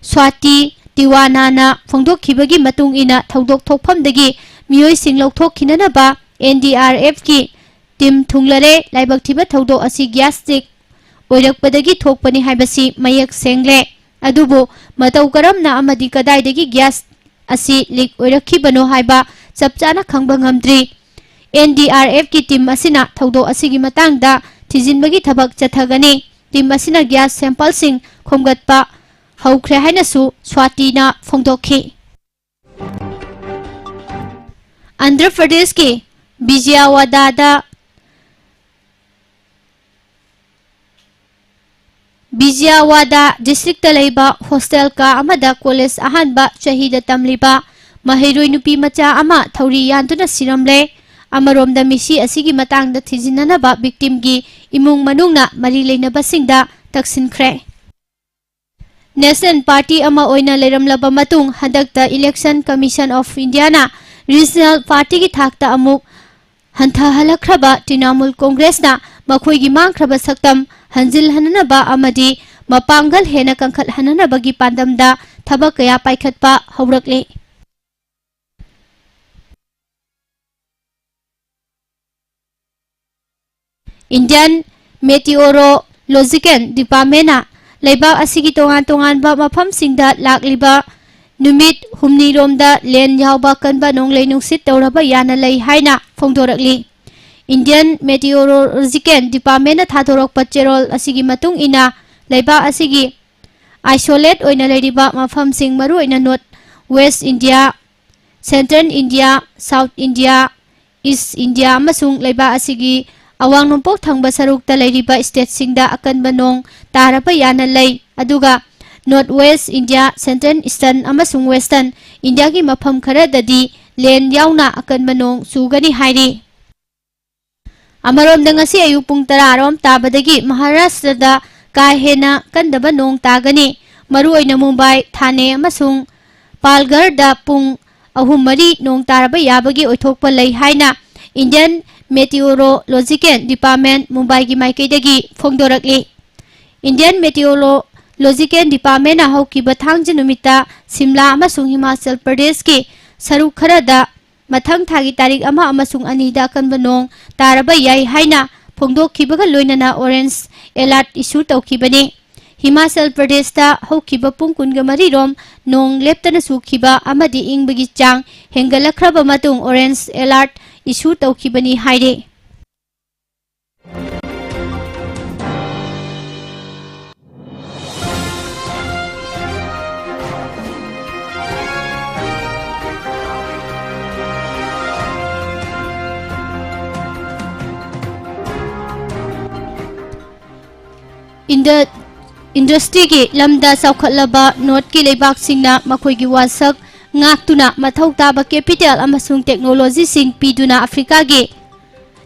Swati Tiwana na phongdok khibagi matung ina thodok thokphamdagi miyoi sing lauthokhinanaba NDRF ki team thunglare laibak thiba thodok asi gas leak oirakpadagi thokpani haibasi mayak sengle adubo matau karamna amadi kadaidagi gas asi leak oirakhibano haiba chapchana khangba ngamdri NDRF ki team asina thodok asigi matangda thijinbagi thabak chathagani team asina gas sample sing khomgatpa haukhre hainasu Swati na phongdokhi Andhra Pradesh ki Vijayawada district talaiba hostel ka amada college ahanba chahida tamliba mahiroi nupi macha ama thauri yantuna siramle amaromda misi asigi matangda thijinanaba victim gi imung manungna mari leinaba singda taksinkhre National Party ama oina leiramlaba matung hadakta Election Commission of India na Regional Party ki thakta amuk hantha halakhraba Trinamool Congress na makhoi gi mangkhraba saktam hanjil hananaba amadi mapangal hena kangkhat hananaba gi pandamda thabak kaya paikhatpa haurakle Indian Meteorological Department na लेबाक असिगी तोंगान तोंगानबा मफमसिंगदा लाक्लिबा नुमित हुमनीरोमदा लेन यावबा कनबा नोंगलै नुंसित तौरबा याना लई हाइना फोंदोरकली Indian meteorological department थादोरकपा चेरोल असिगी मतुंग इना लेबाक असिगी आइसोलेट ओइना लेरिबा मफमसिंग मरु ओइना north west India central India south India east India अमसुंग लेबाक असिगी अवांग नोंपोक थंगबा सरुकता लेरिबा स्टेट सिंगदा अकनबा नोंग तारबा याना लई अदुगा north west India central eastern अमसुंग वेस्टर्न इंडिया की मफम खरददी लेन यावना अकनबा नोंग सुगनी हाइरी अमरोम दंगसी अयु पुंग 10 रोम ताबदगी महाराष्ट्रदा का हेना कंदबा नोंग तागनी मरु ओइना मुंबई थाने अमसुंग पालघरदा पुंग अहुम मरी नोंग तारबा याबगी ओइथोकपा लई हाइना इंडियन मेटियोरोलॉजिकल डिपार्टमेंट मुंबई की माइकैदगी फोंदोरकली इंडियन मेटियोरोलॉजिकल डिपार्टमेंट हौकिबा थांगजे नुमिता सिमला अमसुंग हिमाचल प्रदेश की सरुक खरदा मथंग थागी तारीख अमा अमसुंग अनीदा कनबा नोंग तारबा याई हाइना फोंदोखिबगा लोइनना orange alert issue तौखिबनी Himachal Pradesh दा हौखिबा पुंग 24 रोम नोंग लेप्तना सुखिबा अमदि इंगबगी चांग हेंगलखरबा मतुंग ऑरेंज अलर्ट इशू तौखिबनी हाइरे इंडस्ट्री की लमदा चौखटलबा नॉर्थ की लेबाक सिंगना मखोइगी वासक ngaktuna mathau taba capital amasung technology sing piduna Africa gi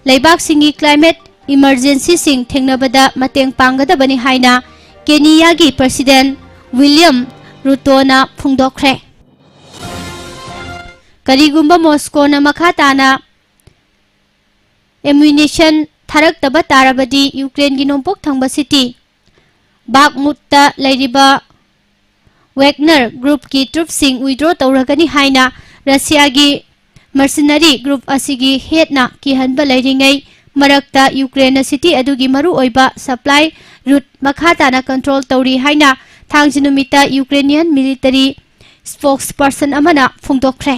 leibak singi climate emergency sing thengnabada mateng panggadabani haina Kenya gi president William Ruto na phungdokhre karigumba Moscow na makhatana ammunition tharak taba tarabadi Ukraine gi nompok thangba city Bakhmut-ta leiriba Wagner Group की troop सिंग withdraw तौरगनी हाइना Russia की mercenary group असिगी हेडना की हनबा लेरिंगै मरक्ता यूक्रेन सिटी अदुगी मरु ओइबा सप्लाई रूट मखाताना कंट्रोल तौरी हाइना थांगजिनुमिता यूक्रेनियन मिलिटरी स्पोक्सपर्सन अमना फोंदोखरे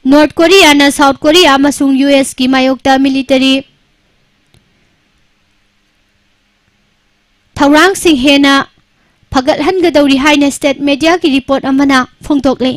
नॉर्थ कोरिया ना साउथ कोरिया अमसुंग यूएस की मायोक्ता मिलिटरी थौरांग सिंग हेना फगत हनगदौरी हाइना स्टेट मीडिया की रिपोर्ट अमना फोंदोकले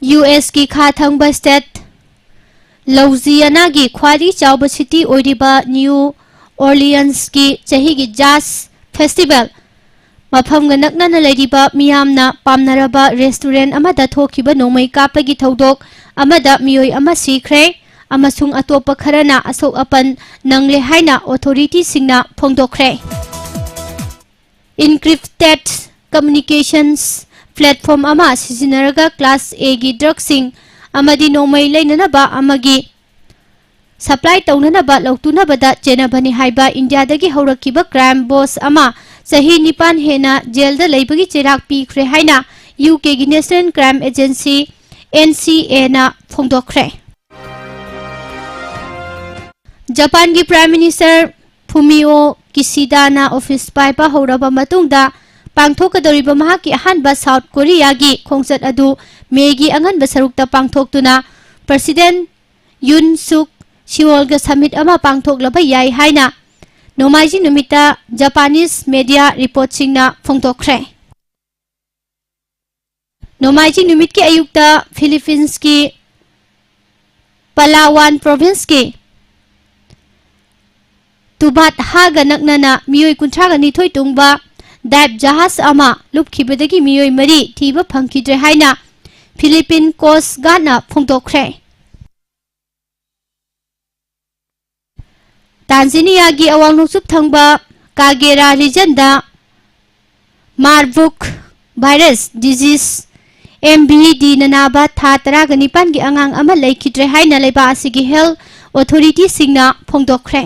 US की खाथंगबा स्टेट लौजियाना की ख्वारी चावबा सिटी ओरिबा न्यू ऑरलियंस की चही की जाज फेस्टिवल मफम गनकना लेरिबा मियामना पामनरबा रेस्टोरेंट अमदा थोखिबा नोमै कापगी थौदोक अमदा मियोय अमा सिखरे अमसुंग अतोपा खरना असोक अपन नंगले हाइना ऑथोरिटी सिंगना फोंदोखरे इनक्रिप्टेड कम्युनिकेशंस प्लेटफॉर्म अमा सिजिनरगा क्लास ए की ड्रग सिंग अमदी नोमै लेननबा अमगी सप्लाई तौननबा लौतुनबदा चेनबनी हाइबा इंडियादगी हौरकिबा क्राइम बॉस अमा सही निपान हेना जेल द लेबगी चिराग पीखरे हाइना यूके की नेशनल क्राइम एजेंसी NCA ना फोंदोखरे जापान की प्राइम मिनिस्टर फुमिओ किशिदा ना ऑफिस पाइबा हौरबा मतुंगदा पांगथोकदोरिबा महाकी अहानबा साउथ कोरिया की खोंगचत अदु मेगी अंगनबा सरुकता पांगथोकतुना प्रेसिडेंट युन सुक सिओलगा समिट अमा पांगथोकलबा याई हाइना नोमाइजी नुमिता जापानीज मीडिया रिपोर्ट सिंगना फोंदोखरे नोमाइजी नुमित के अयुक्ता फिलीपींस की पलावान प्रोविंस की तुबात हागा नकनना मियोय कुंथ्रागा निथोय तुंगबा डाइव जहाज अमा लुपखिबदगी मियोय मरी थीबा फंखिद्रे हाइना फिलीपीन कोस्ट गार्डना फोंदोखरे तांजानिया की अवांग नोंसुप थंगबा कागेरा रीजन दा Marburg virus disease MVD nanaba tha taraga nipan gi angang ama leikidre haina leba asigi health authority singna phongdokkhre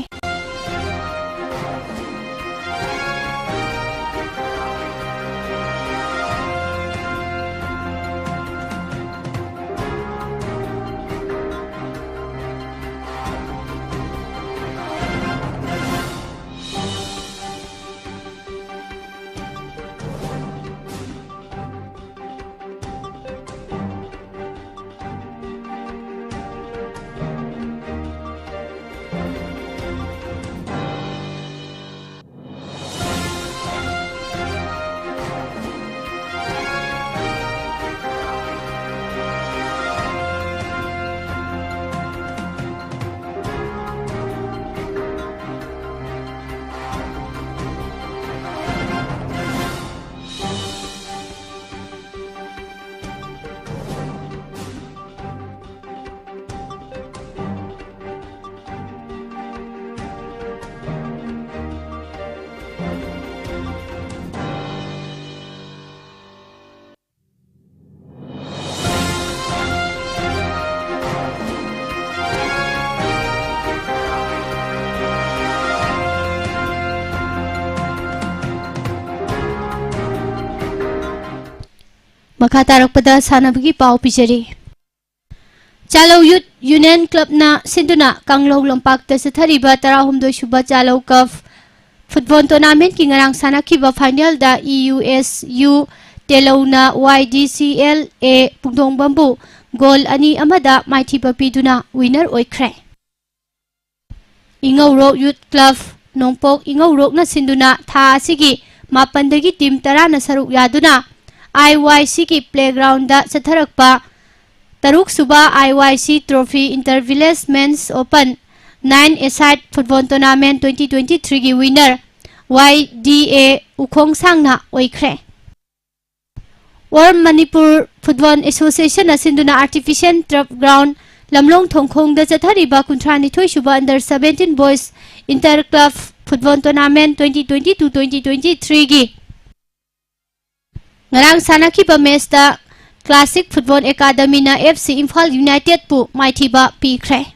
Makha tarakpada sanabagi pau pijari Chalo Youth Union Club na sinduna Kanglong Lampak ta sathariba 16 suba Chalo Cup football tournament ki ngarang sanakiba final da EUSU Telona YDCL A Pungdong Bambu goal ani amada maithiba piduna winner oikhre Ingawro Youth Club Nongpok Ingawro na sinduna tha asigi mapandagi team 10 na saruk yaduna IYC की playground da satharakpa taruk suba IYC trophy intervillage men's open 9 aside football tournament 2023 की winner YDA Ukhong Sangna oikhre War Manipur Football Association asinduna artificial turf ground lamlong thongkhong da chathariba kuntrani thoi suba under 17 boys inter club football tournament 2022-2023 की Ngarang sanakiba match da Classic Football Academy na FC Imphal United pu maithiba pikhre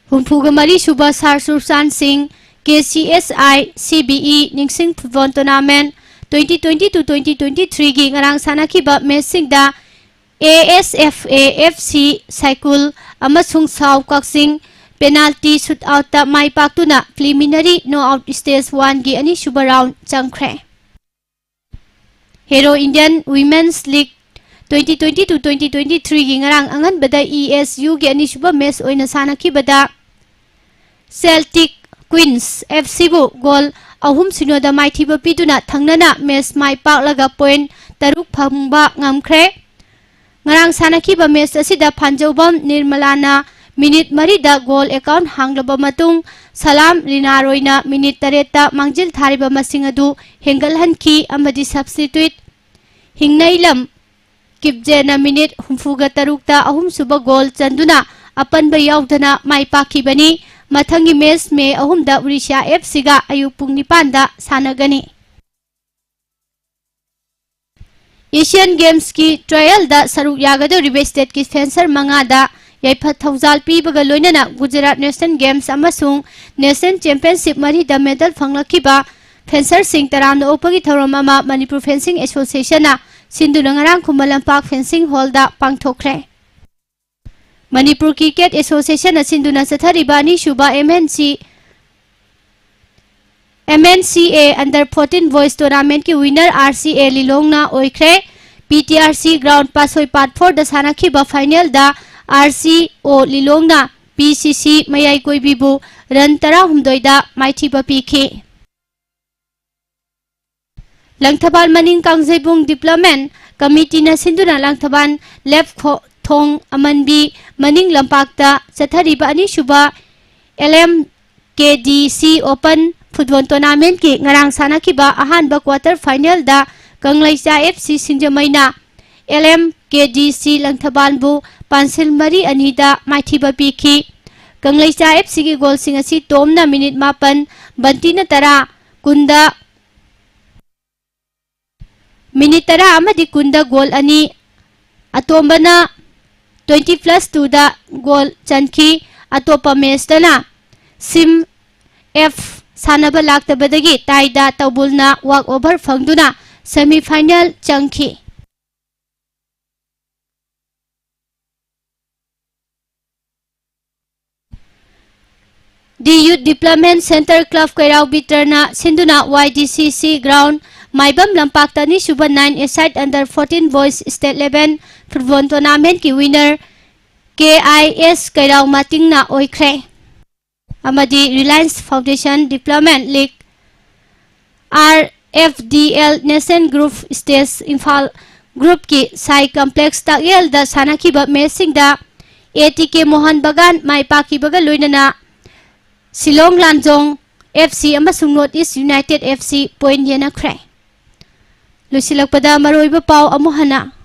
Humpuga mari suba Sar Sursan Singh KCSI CBE Ningsing Football Tournament 2022-2023 gi ngarang sanakiba match sing da ASFA FC Cycle amasung South Kaksing penalty shootout ta mai paktuna preliminary knockout stage 1 gi ani suba round changkhre Hero Indian Women's League 2022-2023 gi ngarang angan bada ESU gi ani suba match oina sanaki bada Celtic Queens FC bu goal ahum sinoda maithiba piduna thangnana match mai paklaga point taruk phangba ngamkhre ngarang sanaki ba match asida Phanjobam Nirmalana Minute marida goal account hanglaba matung Salam Rinaroina minute tareta mangjil thariba masing adu hengalhanki amadi substitute hingnailam kipjena minute humfuga tarukta ahum suba goal chanduna apanba yaudana mai pakhibani mathangi match me ahumda Urisha FC ga ayupung nipanda sanagani Asian Games ki trial da saruk yagado Ribe State ki fencer mangada Yaipat Thauzal pibaga loinana Gujarat National Games amasung National Championship mari da medal phanglakiba fencer sing taramna opagi thorom ama Manipur Fencing Association na sinduna ngarang Khumalampak Fencing Hall da pangthokre Manipur Cricket Association na sinduna sathariba ni shuba MNCA under 14 boys tournament ki winner RCA Lilongna oikhre PTRC ground pasoi part 4 da sanakhiba final da RCO Lilongna PCC Mayai Koibibu run tara humdoida maithiba pikhe Langthaban Maning Kangjaibung Development Committee na sinduna Langthaban left thong amanbi Maning Lampakta sathariba ani shuba LMKDC Open Football Tournament ki ngarang sanakiba ahanba quarter final da Kanglaisa FC Sinjamaina LMKDC Langthaban bu Pansil Mari Anida Maithiba Pikhi कंगलैचा FC की गोल सिंह असी तोमना minute मापन बंटीना तरा कुंदा minute तरा अमदी कुंदा गोल अनि अतोंबना 20+2 दा गोल चनखी अतोपा मैचदना सिम F सानबा लाक्तबदगी ताइदा तौबुलना वॉक ओवर फंगदुना सेमीफाइनल चंखी The Youth Development Center Club Kairao Bitarna Sinduna YDCC Ground Maibam Lampakta ni Suba 9 under 14 Boys State 11 Football Tournament ki winner KIS Kairao Matingna Oikre Amadi Reliance Foundation Development League RFDL Nation Group Stage Infal Group ki Sai Complex Tagel da Sanaki ba Messing da ATK Mohan Bagan Mai Paki Baga Luinana Silong Lanjong FC amasung North East United FC point yana kray. Lusilak pada maroy ba pau amuhana.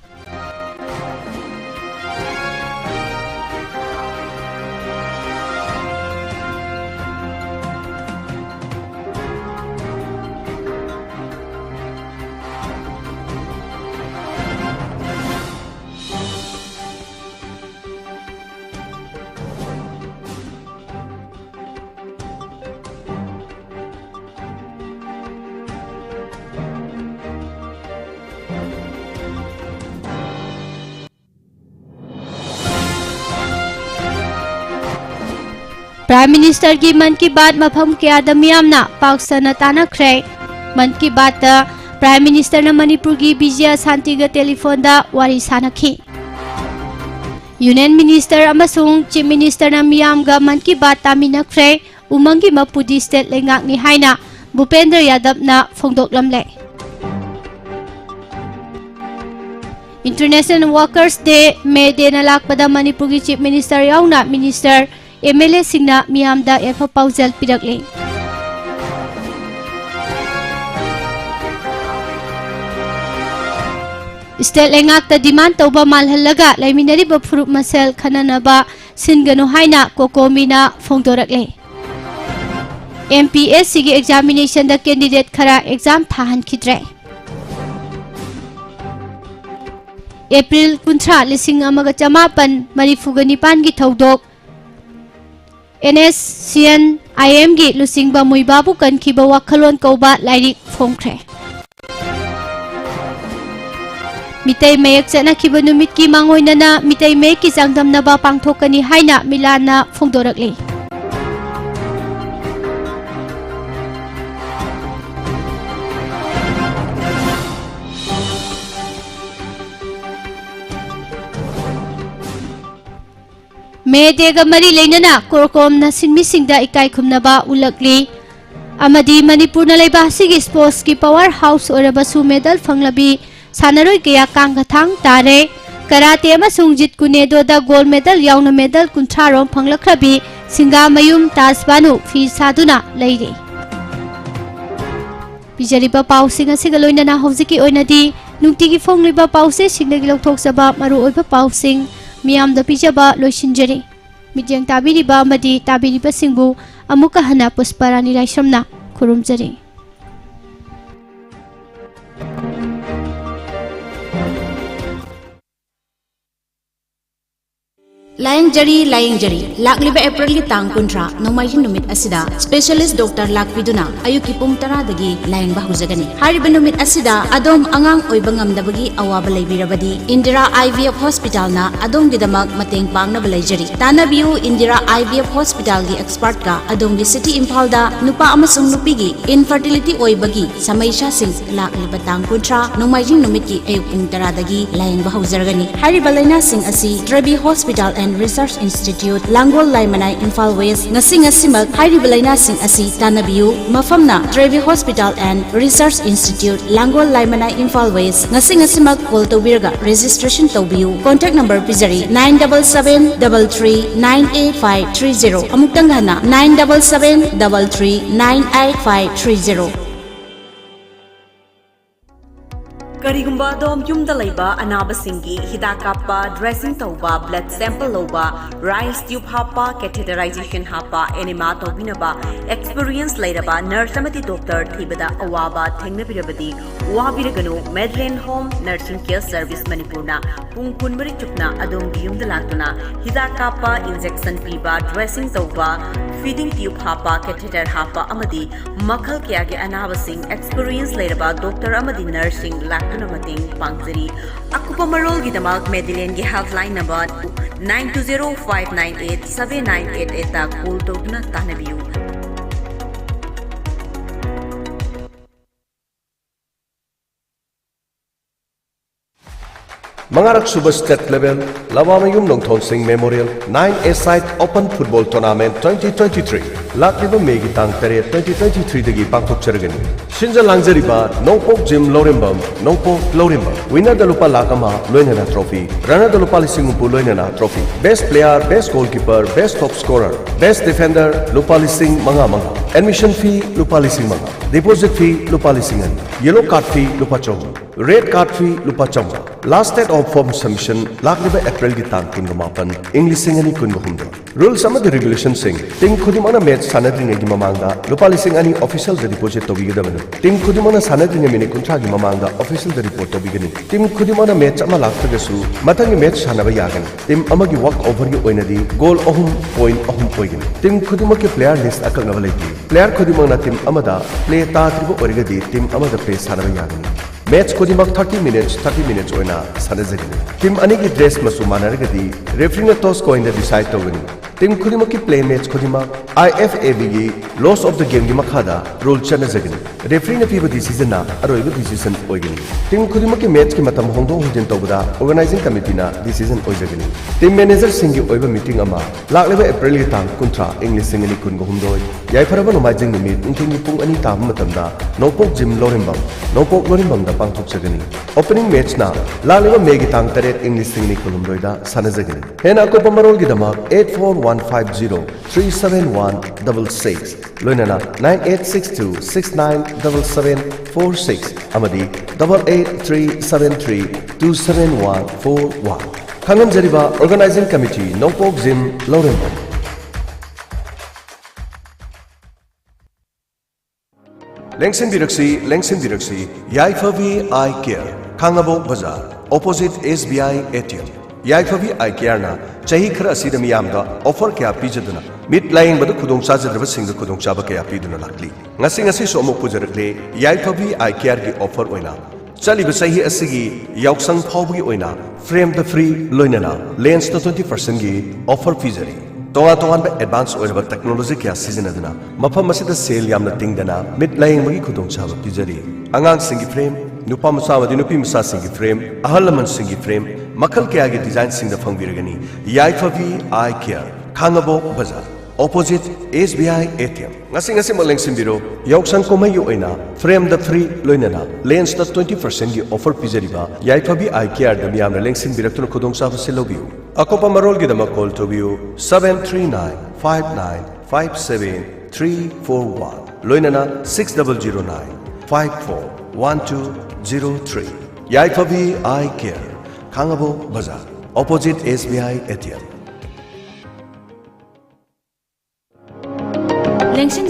Prime Minister की मन की बात मफम के आदमियामना पाक्सना ताना खरे मन की बात Prime Minister ना मणिपुर की विजय शांति का टेलीफोन दा वारी सानखी Union Minister अमसुंग Chief Minister ना मियाम का मन की बात तामिना खरे उमंगी मपुदी स्टेट लेंगाक नि हाइना भूपेंद्र यादव ना फोंदोकलमले International Workers Day May Day na lakpada Manipur की Chief Minister yauna Minister MLA Singna Miyamda Efa Pausel Pidakle. State Lengak ta demand tauba malhalaga laiminari ba furup masel khananaba singano haina kokomina phongdorakle. MPSC ki examination da candidate khara exam thahan khidre. April 1958 Marifuga Nipan ki thaudok NSCN IM gi lusingba muibabu kan khiba wakhalon kauba lairik phongkhre Mitai mayek chana khiba numit ki mangoina na mitai mayek ki jangdamna ba pangthokani haina milana phongdorakle May Dega Mari Lenana, Korkom na sinmisingda ikay kumnaba ulagli. Amadi Manipur na laybasig sports ki powerhouse o rabasu medal fanglabi sanaroy kaya kangkatang tare. Karate amasung jit kunedo da gold medal yaw na medal kuntrarong panglakrabi singa mayum tasbanu fi saduna layri. Bijari pa pausing ang sigaloy na nahawziki oy na di nung tigi fongliba pause sinagilog tok saba maruoy pa pausing Miyam da pijaba loishinjari. Midyang tabiriba madi tabiriba singbu amuka hana pusparani laisramna kurumjari. Layang jari lakliba April ki tang kuntra nomayin numit asida specialist doctor lakviduna ayuki pung tara dagi layang bahuzagani hariba numit asida adom angang oibangam dabagi awaba laibirabadi Indira IVF Hospital na adom gidamak mateng pangna balaijari tanabiu Indira IVF Hospital gi expert ka adom gi city Imphal da nupa amasung nupi gi infertility oibagi samaisha sing lakliba tang kuntra nomayin numit ki ayuk pung tara dagi layang bahuzagani hariba laina sing asi Trebi Hospital and Research Institute Langol Laimanai Imphal West ngasing asimak hairiba laina sing asi tanabiu mafamna Trevi Hospital and Research Institute Langol Laimanai Imphal West ngasing asimak call to birga registration tobiu contact number pizari 97733985530 amuktang hana 97733985530 Karigumba dom yumda laiba anabasingi hidak kappa dressing tauba blood sample loba rice tube hapa catheterization hapa enema tobinaba experience lairaba nurse amati doctor thibada awaba thengnabirabadi wabiraganu Medland Home Nursing Care Service Manipurna pung kunmari chukna adom yumda latuna hidak kappa injection piba dressing tauba feeding tube hapa catheter hapa amadi makhal kya ge anabasing experience lairaba doctor amadi nursing Mating Pangzari. Akupa Marol Gidamak Medellin gi helpline number 920-598-7988 ta call togna tanabiu. Mangarak Suba State Level, Lawamayum Longthon Singh Memorial 9A-Side Open Football Tournament 2023. Lakliba Megi Tang Tere 2023 Dagi Pangtok Cheragani. Shinja Langzariba, Nopok Jim Lorimbam, Nopok Lorimbam. Winner the Lupa Lakama, Loinana Trophy. Runner the Lupa Lisingupu Loinana Trophy. Best player, best goalkeeper, best top scorer. Best defender, Lupa Lising Manga Manga. Admission fee, Lupa Lising Manga. Deposit fee, Lupa Lisingan. Yellow card fee, Lupa Chong. Red card fee, Lupa Chong. Last date of form submission, Lakliba April Gitang Kungumapan, English Singani Kunguhunda. Rules some of the regulations sing. Ting Kudimana match Sanadring Gimamanga, Lupa Lisingani official the deposit to Vigadamana. Ting Kudimana Sanadring Mini Kuntra Gimamanga, official the report to beginning. Tim Kudimana match Amalakagasu, Matangi match Hanabayagan. Tim Amagi walk over you Oinadi, goal ohum point ohum poigin. Tim Kudimaki player list Akangavalaki. Player Kudimana Tim Amada, play Ta Tribu Origadi, Tim Amada plays Hanabayagan. Match Kodimak 30 minutes oina sanazagani. Team anigi dress masu manaragadi referee na toss coin the decide togani. Team Kodimaki play match Kodimak IFAB gi loss of the game gi makhada rule chanazagani. Referee na piba decision na aroiba decision oigani. Team Kodimaki match ki matam hongdong hujin tobada organizing committee na decision oigani. Team manager singi oiba meeting ama lakleba April gi tang kuntra English singani kun gohumdoi. Yai faraba no majing ni meet inking pung ani tam matamda Nopok Jim Lorimbam Nopok Lorimbam da Pangtok Sagani. Opening match na Laliba Megi Tang Taret English Singni Kolumdoida Sanazagani. Hena Kopa Marol Gidamak 84150-37166 Loinana 9862697746 Amadi 88373271141 Kangam Jariba Organizing Committee Nopok Jim Lorimbam. Lengsin Biraksi, Yaifavi Eye Care, Kangabo Bazaar, opposite SBI ATM. Yaifavi Eye Care na, Chahi Khara Asida Miyamda, offer kaya pijaduna. Mid lying badu Kudong Sajadava Singh the Kudong Chaba kaya piduna lakli. Ngasi so mo pujarakle, Yaifavi Eye Care ki offer oina. Chali Basahi Asigi, Yauksang Paubi oina, frame the free loinana, lens to 20% gi, offer pijari. Tonga advanced oil technology kya season adana mafam masida sale yamna tingdana mid lying magi khudong chaba pijari angang singi frame nupa masa wadi nupi masa singi frame ahalaman singi frame makal kya ge design sing da fangbiragani Yaifavi Eye Care Kangabo Bazaar opposite SBI ATM ngasi maleng simbiro yauksang komai yo oina frame the free loinana lens the 20% gi offer pijariba Yaifavi Eye Care da miyamna leng simbiraktu khudong chaba selobiu Akopa Marol Gidama call to view 739-5957-341 Loinana 6009-541203 Yaifavi Eye Care Kangabo Bazaar opposite SBI ATM. Lengsin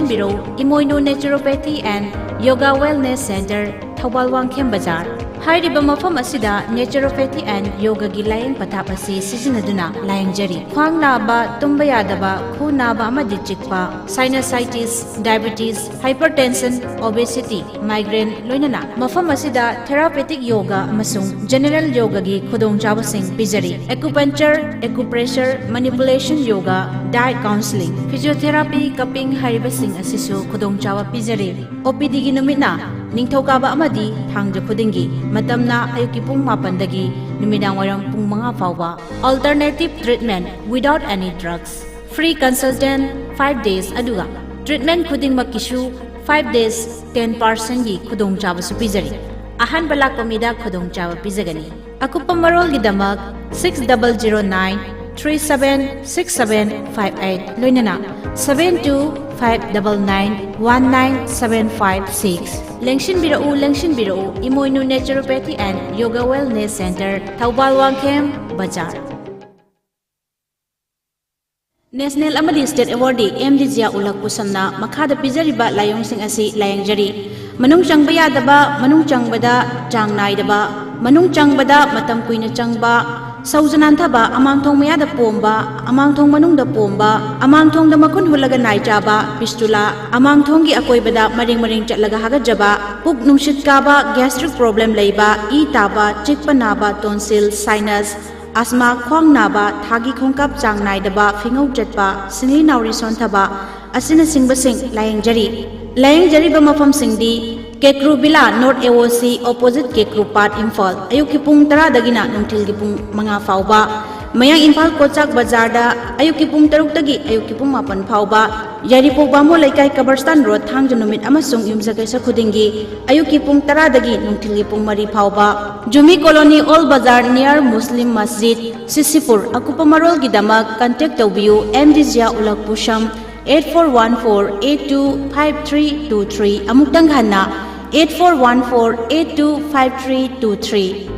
Biro, Imoino Naturopathy and Yoga Wellness Center, Thawal Wangkhem Bazaar. Hairiba mafam asida naturopathy and yoga gi layang patap asi sizinaduna layang jari. Khwang naba, tumba yadaba, khu naba amadi chikpa, sinusitis, diabetes, hypertension, obesity, migraine loinana. Mafam asida therapeutic yoga amasung general yoga gi khudong chawasing pijari. Acupuncture, acupressure, manipulation yoga, diet counseling, physiotherapy, cupping hairiba sing asisu khudong chawa pijari. OPD gi numina Ningthokaba amadi thangja khudingi matamna ayuki pung 8 dagi numidang warang pung 5 fawba. Alternative treatment without any drugs. Free consultant 5 days aduga. Treatment khuding makishu 5 days 10% gi khudong chaba su pijari. Ahan balak pamida khudong chaba pijagani. Akupa Marol gidamak 6009 376758 loinana 7259919756 Lengshin Biro Imoinu Naturopathy and Yoga Wellness Center Taubal Wangkem Bajar National amadi State Awardee MDZia Ulak Pusamna Makada Pizariba Layong Sing Asi Layangjari Manung Changba Yadaba Manung Changbada Chang Naidaba Manung Changbada Matam Kuina Changba Sauzanantaba Amang Thong Mayada Pomba Amang Thong Manung da Pomba Amang Thong da Makun Hulaga Naijaba Pistula Amang Thongi Akoibada Maring Chatlaga Hagajaba Puk Numshit Kaba Gastric Problem Leiba E Taba Chikpa Naba Tonsil Sinus Asma Khwang Naba Thagi Khongkap Chang Naidaba Fingau Jetba Singli Nauri Sontaba Asina Singba Sing Layangjari ba mafam singdi Kekru Bila North AOC opposite Kekru Part Imphal ayuki pung 10 dagina nungthilgi pung mga fauba Mayang Imphal Kochak Bazar da ayuki pung 6 dagi ayuki pung 8 fauba Yaripok Bamo Laikai Kabarstan Road Thangja numit amasung yumsakai sa khudingi ayuki pung 10 dagi nungthilgi pung 3 fauba Jumi Colony All Bazar near Muslim Masjid Sisipur akupa marol gidamak contact tawbiyu MDZia Ulak Pusham 8414-825323 Amuk Danghana 8414-825323